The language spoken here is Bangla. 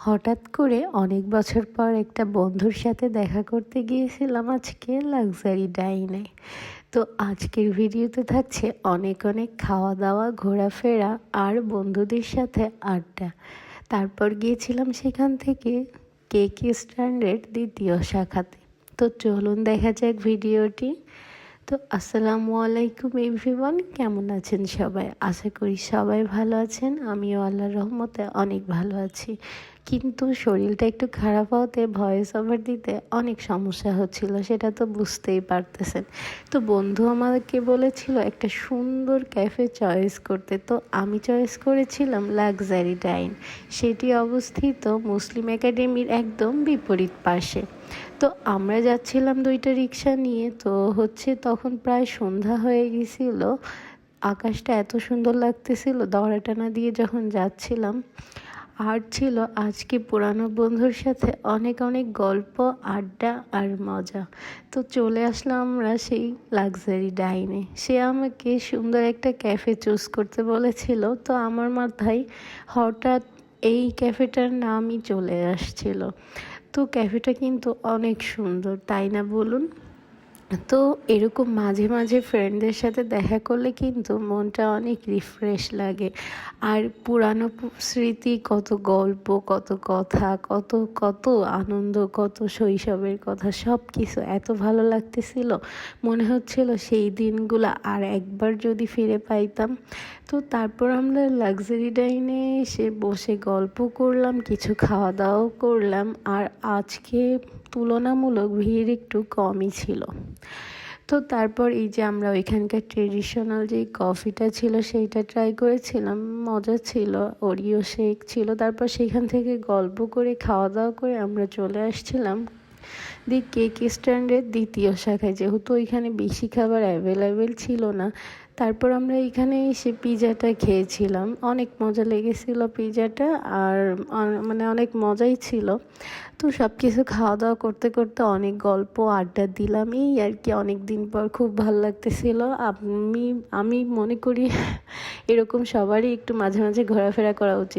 হঠাৎ করে অনেক বছর পর একটা বন্ধুর সাথে দেখা করতে গিয়েছিলাম আজকে লাক্সারি ডাইনে। তো আজকের ভিডিওতে থাকছে অনেক অনেক খাওয়া দাওয়া, ঘোরাফেরা আর বন্ধুদের সাথে আড্ডা। তারপর গিয়েছিলাম সেখান থেকে কেক স্ট্যান্ডের দ্বিতীয় শাখাতে। তো চলুন দেখা যাক ভিডিওটি। তো আসসালামু আলাইকুম এভরিওয়ান, কেমন আছেন সবাই? আশা করি সবাই ভালো আছেন। আমিও আল্লাহর রহমতে অনেক ভালো আছি, কিন্তু শরীরটা একটু খারাপ হতে ভয়েস ওভার দিতে অনেক সমস্যা হচ্ছিল, সেটা তো বুঝতেই পারতেছেন। তো বন্ধু আমাকে বলেছিল একটা সুন্দর ক্যাফে চয়েস করতে, তো আমি চয়েস করেছিলাম লাক্সারি ডাইন। সেটি অবস্থিত মুসলিম একাডেমির একদম বিপরীত পাশে। তো আমরা যাচ্ছিলাম দুইটা রিক্সা নিয়ে। তো তখন প্রায় সন্ধ্যা হয়ে গেছিল, আকাশটা এত সুন্দর লাগতেছিল দড়াটানা দিয়ে যখন যাচ্ছিলাম। আর ছিল আজকে পুরানো বন্ধুর সাথে অনেক অনেক গল্প, আড্ডা আর মজা। তো চলে আসলাম আমরা সেই লাক্সারি ডাইনে। সে আমাকে সুন্দর একটা ক্যাফে চুজ করতে বলেছিল, তো আমার মাথায় হঠাৎ এই ক্যাফেটার নামই চলে আসছিল। তো ক্যাফেটা কিন্তু অনেক সুন্দর, তাই না বলুন? তো এরকম মাঝে মাঝে ফ্রেন্ডদের সাথে দেখা করলে কিন্তু মনটা অনেক রিফ্রেশ লাগে। আর পুরানো স্মৃতি, কত গল্প, কত কথা, কত কত আনন্দ, কত শৈশবের কথা, সব কিছু এত ভালো লাগতেছিল। মনে হচ্ছিল সেই দিনগুলো আর একবার যদি ফিরে পাইতাম। তো তারপর আমরা লাক্সারি ডাইনে এসে বসে গল্প করলাম, কিছু খাওয়া দাওয়াও করলাম। আর আজকে তুলনামূলক ভিড় একটু কমই ছিল। তো তারপর এই যে আমরা ওইখানকার ট্রেডিশনাল যেই কফিটা ছিল সেইটা ট্রাই করেছিলাম, মজা ছিল। ওরিও শেক ছিল। তারপর সেখান থেকে গল্প করে খাওয়া দাওয়া করে আমরা চলে আসছিলাম কেক স্ট্যান্ডের দ্বিতীয় শাখায়, যেহেতু ওইখানে বেশি খাবার অ্যাভেলেবেল ছিল না। তারপর আমরা এখানে এসে পিজাটা খেয়েছিলাম, অনেক মজা লেগেছিল পিজাটা। আর মানে অনেক মজাই ছিল। তো সব কিছু খাওয়া দাওয়া করতে করতে অনেক গল্প আড্ডা দিলাম, এই আর কি। অনেক দিন পর খুব ভালো লাগতেছিল। আমি মনে করি এরকম সবারই একটু মাঝে মাঝে ঘোরাফেরা করা উচিত।